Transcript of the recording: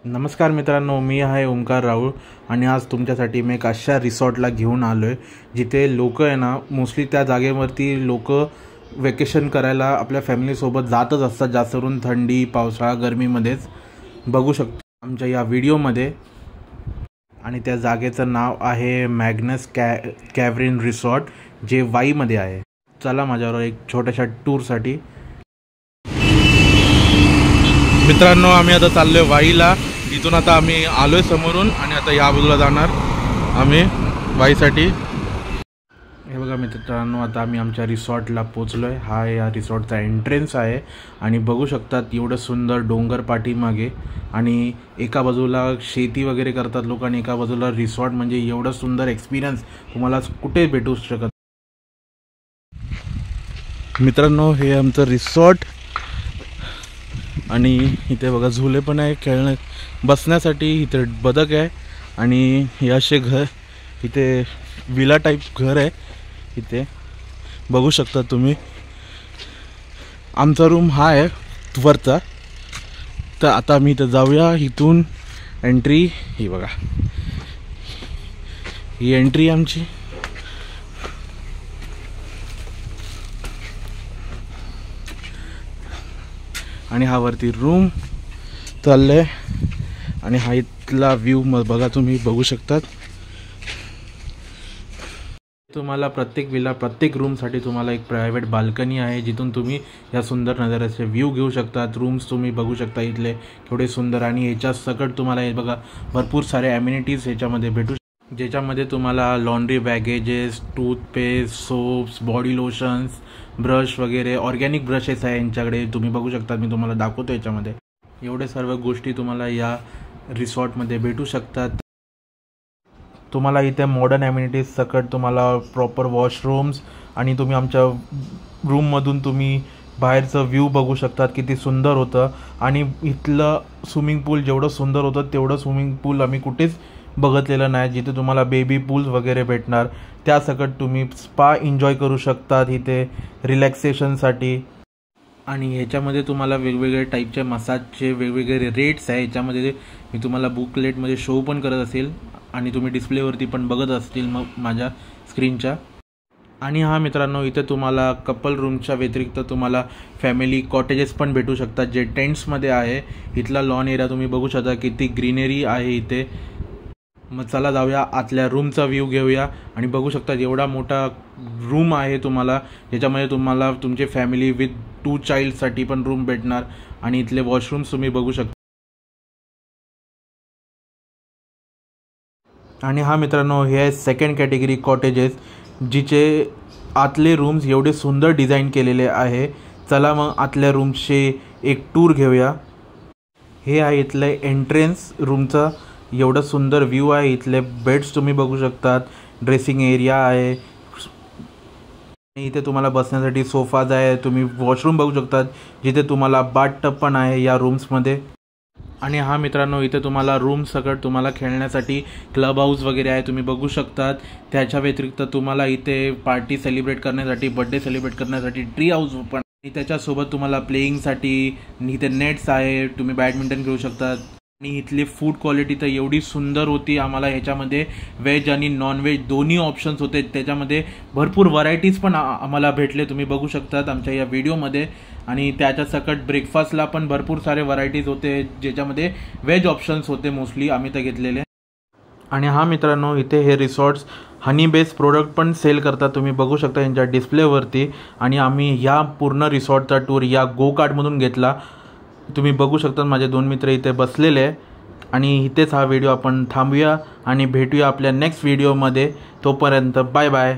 नमस्कार मित्रांनो, मी आहे ओमकार राहुल आणि आज तुमच्यासाठी मी एक अशा रिसॉर्टला घेऊन आलो आहे जिथे लोक आहे ना मोस्टली त्या जागेवरती लोक वेकेशन करायला आपल्या फॅमिलीसोबत जातच असतात, जास्त करून थंडी पावसाळा गरमीमध्येच बघू शकतो आमच्या या व्हिडिओमध्ये। आणि त्या जागेचं नाव आहे मॅग्नस कॅव्हरिन रिसॉर्ट, जे वाईमध्ये आहे। चला माझ्यावर एक छोट्याशा टूरसाठी। मित्रांनो, आम्ही आता चाललोय वाईला। इथून आता आम्ही आलोय समोरून आणि आता या बाजूला जाणार आम्ही वाईसाठी। हे बघा मित्रांनो, आता आम्ही आमच्या रिसॉर्टला पोचलोय। हा या रिसॉर्टचा एंट्रन्स आहे आणि बघू शकतात एवढं सुंदर डोंगर पाठीमागे आणि एका बाजूला शेती वगैरे करतात लोक आणि एका बाजूला रिसॉर्ट। म्हणजे एवढं सुंदर एक्सपिरियन्स तुम्हाला कुठे भेटू शकत। मित्रांनो, हे आमचं रिसॉर्ट आणि इथे बघा झुले पण आहे खेळण्या बसण्यासाठी। इथे बदक आहे आणि हे असे घर, इथे विला टाईप घर आहे। इथे बघू शकता तुम्ही। आमचा रूम हा आहे वरचा। तर आता आम्ही इथे जाऊया। इथून एंट्री ही बघा, ही एंट्री आमची। आणि हा वरती रूम चालले आणि हा इथला व्ह्यू बघा, तुम्ही बघू शकतात। तुम्हाला प्रत्येक विला प्रत्येक रूमसाठी तुम्हाला एक प्रायव्हेट बाल्कनी आहे जिथून तुम्ही या सुंदर नजाऱ्याचे व्ह्यू घेऊ शकतात। रूम्स तुम्ही बघू शकता इथले केवढे सुंदर। आणि ह्याच्या सकट तुम्हाला हे बघा भरपूर सारे ॲम्युनिटीज ह्याच्यामध्ये भेटू, ज्याच्यामध्ये तुम्हाला laundry baggages, toothpaste, soaps, body lotions, brush वगैरे ऑर्गॅनिक ब्रशेस आहे यांच्याकडे। तुम्ही बघू शकता, मी तुम्हाला दाखवतो याच्यामध्ये एवढे सर्व गोष्टी तुम्हाला या रिसॉर्टमध्ये भेटू शकतात। तुम्हाला इथे मॉडर्न ॲम्युनिटीज सकट तुम्हाला प्रॉपर वॉशरूम्स आणि तुम्ही आमच्या रूममधून तुम्ही बाहेरचं व्ह्यू बघू शकतात किती सुंदर होतं। आणि इथलं स्विमिंग पूल जेवढं सुंदर होतं तेवढं स्विमिंग पूल आम्ही कुठेच बघितलेलं नाही, जिथे तुम्हाला बेबी पूल्स वगैरे भेटणार। त्यासकट तुम्ही स्पा एन्जॉय करू शकतात इथे रिलॅक्सेशनसाठी। आणि ह्याच्यामध्ये तुम्हाला वेगवेगळे टाईपचे मसाजचे वेगवेगळे रेट्स आहे। ह्याच्यामध्ये मी तुम्हाला बुकलेटमध्ये शो पण करत असेल आणि तुम्ही डिस्प्लेवरती पण बघत असतील मग माझ्या स्क्रीनच्या। आणि हा मित्रांनो, इथे तुम्हाला कपल रूमच्या व्यतिरिक्त तुम्हाला फॅमिली कॉटेजेस पण भेटू शकतात, जे टेंट्समध्ये आहे। इथला लॉन एरिया तुम्ही बघू शकता किती ग्रीनरी आहे इथे। मग चला जाऊया आतल्या रूमचा व्ह्यू घेऊया आणि बघू शकता एवढा मोठा रूम आहे तुम्हाला, ज्याच्यामध्ये तुम्हाला तुमचे फॅमिली विथ 2 चाइल्डसाठी पण रूम भेटणार। आणि इथले वॉशरूम्स तुम्ही बघू शकता। आणि हा मित्रांनो, हे आहे सेकंड कॅटेगरी कॉटेजेस, जिचे आतले रूम्स एवढे सुंदर डिझाईन केलेले आहे। चला मग आतल्या रूमचे एक टूर घेऊया। हे आहे इथले एंट्रन्स रूमचा, एवढं सुंदर व्ह्यू आहे। इथले बेड्स तुम्ही बघू शकतात, ड्रेसिंग एरिया आहे, इथे तुम्हाला बसण्यासाठी सोफाज आहे। तुम्ही वॉशरूम बघू शकतात जिथे तुम्हाला बाथटब पण आहे या रूम्समध्ये। आणि हा मित्रांनो, इथे तुम्हाला रूम सकट तुम्हाला खेळण्यासाठी क्लब हाऊस वगैरे आहे, तुम्ही बघू शकतात। त्याच्या व्यतिरिक्त तुम्हाला इथे पार्टी सेलिब्रेट करण्यासाठी, बर्थडे सेलिब्रेट करण्यासाठी ट्री हाऊस पण, त्याच्यासोबत तुम्हाला प्लेईंगसाठी इथे नेट्स आहे, तुम्ही बॅडमिंटन खेळू शकतात। आणि इथली फूड क्वालिटी तर एवढी सुंदर होती। आम्हाला ह्याच्यामध्ये व्हेज आणि नॉन व्हेज दोन्ही ऑप्शन्स होते, त्याच्यामध्ये भरपूर व्हरायटीज पण आम्हाला भेटले, तुम्ही बघू शकतात आमच्या या व्हिडिओमध्ये। आणि त्याच्या सकट ब्रेकफास्टला पण भरपूर सारे व्हरायटीज होते, ज्याच्यामध्ये व्हेज ऑप्शन्स होते मोस्टली आम्ही तर घेतलेले। आणि हा मित्रांनो, इथे हे रिसॉर्ट्स हनी बेस प्रोडक्ट पण सेल करतात, तुम्ही बघू शकता यांच्या डिस्प्लेवरती। आणि आम्ही ह्या पूर्ण रिसॉर्टचा टूर या गो कार्टमधून घेतला, तुम्ही बघू शकता। माझे 2 मित्र इथे बसलेले आहे आणि इथेच हा व्हिडिओ आपण थांबूया आणि भेटूया आपल्या नेक्स्ट व्हिडिओमध्ये। तोपर्यंत बाय बाय।